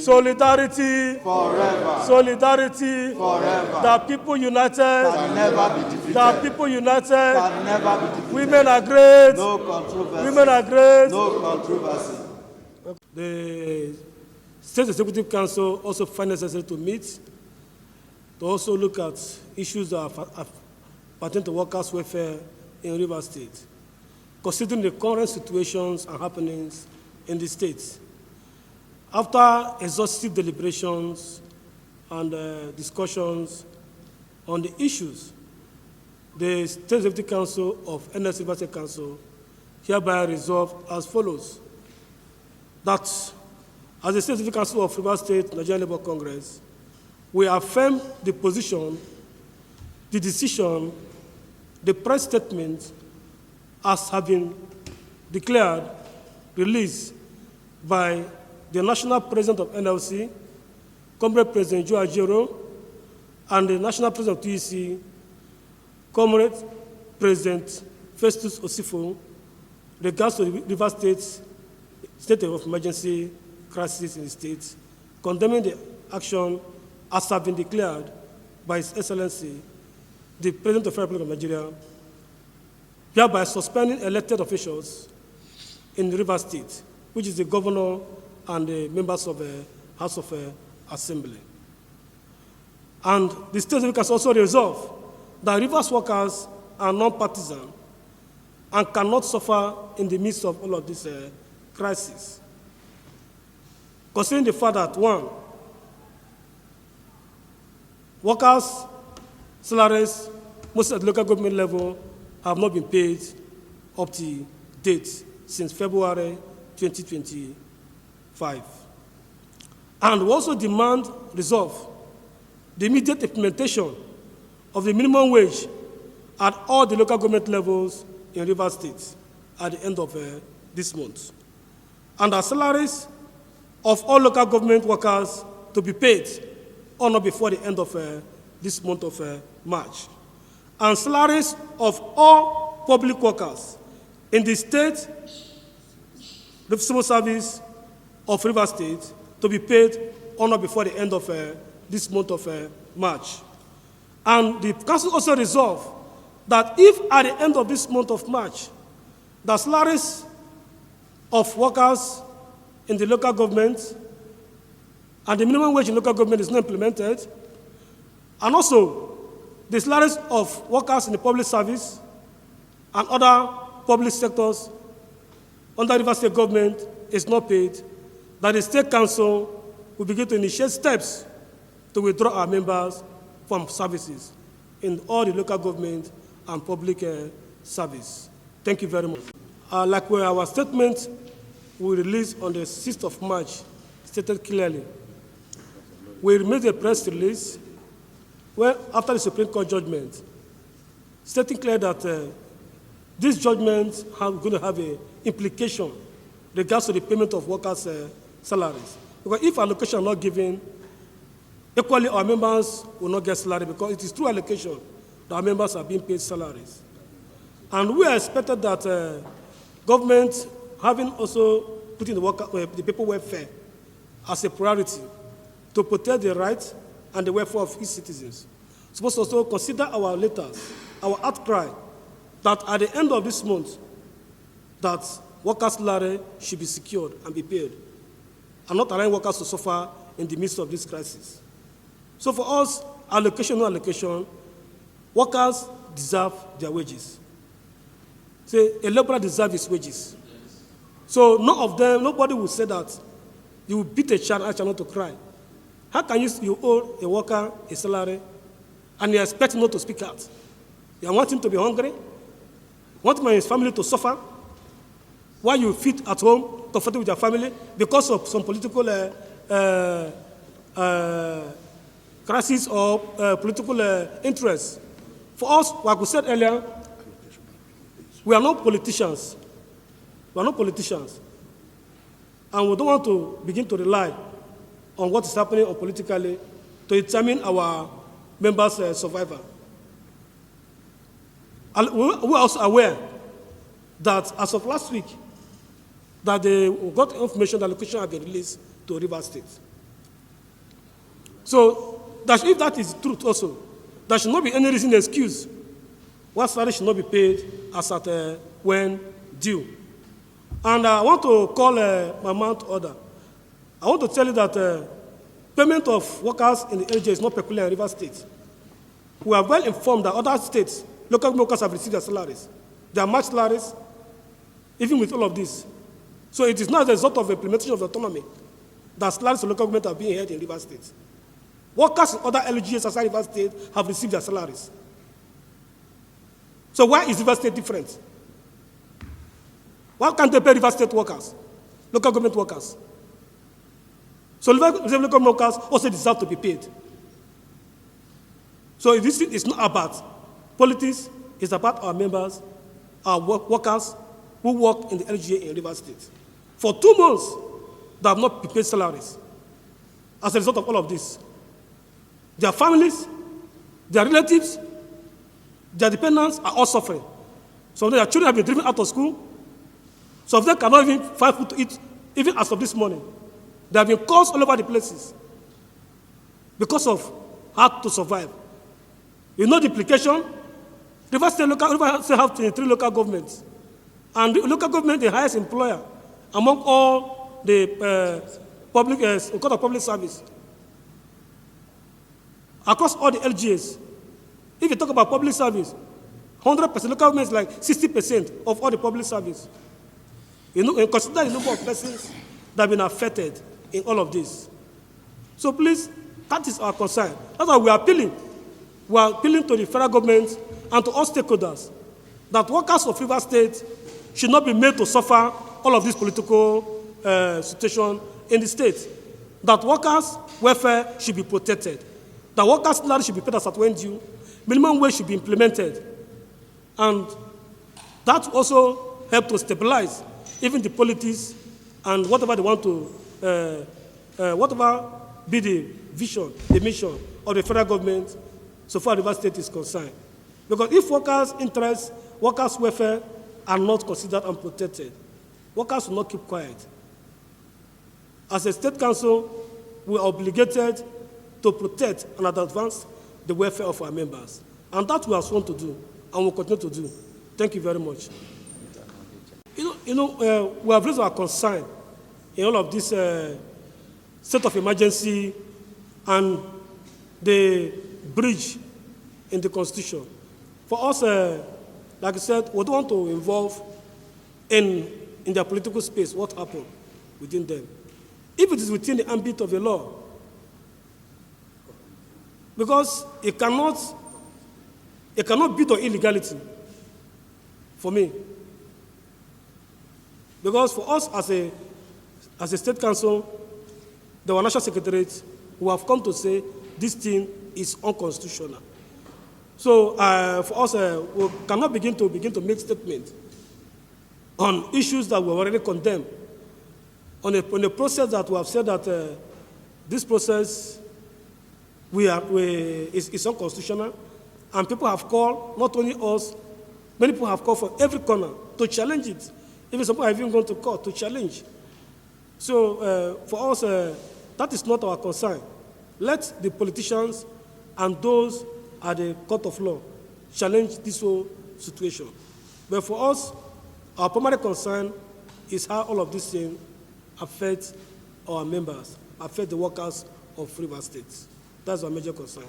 Solidarity forever. Solidarity Forever. The people united Can never be defeated. The people united Can never be defeated. Women are great. No controversy. Women are great. No controversy. The State Executive Council also find necessary to meet to also look at issues that are pertaining to workers' welfare in Rivers State, considering the current situations and happenings in the state. After exhaustive deliberations and discussions on the issues, the State Executive Council of NS Rivers State Council hereby resolved as follows: that as the State Executive Council of Rivers State Nigerian Labour Congress, we affirm the position, the decision, the press statement as having declared, released by the National President of NLC, Comrade President Joe Ajero, and the National President of TEC, Comrade President Festus Osifo, regards to the Rivers state of emergency crisis in the state, condemning the action as have been declared by His Excellency, the President of the Republic of Nigeria, hereby suspending elected officials in the Rivers State, which is the governor and the members of the House of Assembly. And the State has also resolved that Rivers workers are non-partisan and cannot suffer in the midst of all of this crisis. Considering the fact that, one, workers' salaries, mostly at the local government level, have not been paid up to date since February 2025. And we also demand resolve the immediate implementation of the minimum wage at all the local government levels in Rivers State at the end of this month. And the salaries of all local government workers to be paid on or before the end of this month of March. And salaries of all public workers in the state civil service of Rivers State to be paid on or before the end of this month of March. And the council also resolved that if at the end of this month of March, the salaries of workers in the local government and the minimum wage in local government is not implemented, and also the salaries of workers in the public service and other public sectors under Rivers State government is not paid, that the State Council will begin to initiate steps to withdraw our members from services in all the local government and public service. Thank you very much. Like where our statement we released on the 6th of March stated clearly, we made a press release where, after the Supreme Court judgment, stating clear that this judgment are going to have an implication regards to the payment of workers' salaries. Because if allocation are not given, equally our members will not get salary, because it is through allocation that our members are being paid salaries. And we are expected that government, having also put in the people welfare as a priority to protect the rights and the welfare of its citizens, supposed to also consider our letters, our outcry, that at the end of this month, that workers' salary should be secured and be paid, and not allowing workers to suffer in the midst of this crisis. So for us, allocation, no allocation, workers deserve their wages. Say, a laborer deserves his wages. So none of them, nobody will say that you will beat a child and ask not to cry. How can you owe a worker a salary and you expect him not to speak out? You want him to be hungry? Want his family to suffer? While you fit at home, comfortable with your family, because of some political crisis or political interests. For us, like we said earlier, we are not politicians. We are not politicians. And we don't want to begin to rely on what is happening politically to determine our members' survival. And we are also aware that as of last week, that they got information that location had been released to Rivers State. So if that is the truth also, there should not be any reason excuse why salary should not be paid as at when due. And I want to call my man to order. I want to tell you that payment of workers in the LGA is not peculiar in Rivers State. We are well informed that other states, local workers have received their salaries. They are matched salaries, even with all of this. So it is not the result of implementation of autonomy that salaries of local government are being held in Rivers State. Workers in other LGAs outside Rivers State have received their salaries. So why is Rivers State different? Why can't they pay Rivers State workers, local government workers? So local government workers also deserve to be paid. So this is not about politics, it's about our members, our workers who work in the LGA in Rivers State. For 2 months, they have not been paid salaries as a result of all of this. Their families, their relatives, their dependents are all suffering. Some of their children have been driven out of school. Some of them cannot even find food to eat, even as of this morning. They have been caused all over the places because of how to survive. You know the implication? Rivers State have 23 local governments. And the local government, the highest employer among all the public service. Across all the LGAs, if you talk about public service, 100%, local government is like 60% of all the public service. You know, consider the number of persons that have been affected in all of this. So please, that is our concern. That's why we are appealing. We are appealing to the federal government and to all stakeholders that workers of Rivers State should not be made to suffer all of this political situation in the state. That workers' welfare should be protected. That workers' salary should be paid as at when due. Minimum wage should be implemented. And that also help to stabilize even the politics and whatever they want to, whatever be the vision, the mission of the federal government so far Rivers State is concerned. Because if workers' interests, workers' welfare are not considered and protected, workers will not keep quiet. As a state council, we are obligated to protect and advance the welfare of our members. And that we are sworn to do, and will continue to do. Thank you very much. We have raised our concern in all of this state of emergency and the breach in the Constitution. For us, like I said, we don't want to involve in their political space what happened within them. If it is within the ambit of the law, because it cannot beat on illegality for me. Because for us as a state council, the national secretariat, who have come to say this thing is unconstitutional. So for us, we cannot begin to make statements on issues that we already condemned, on a process that we have said that this process is unconstitutional, and people have called, not only us, many people have called from every corner to challenge it. Even some people have even gone to court to challenge. So for us, that is not our concern. Let the politicians and those at the court of law challenge this whole situation. But for us, our primary concern is how all of these things affect our members, affect the workers of Rivers State. That's our major concern.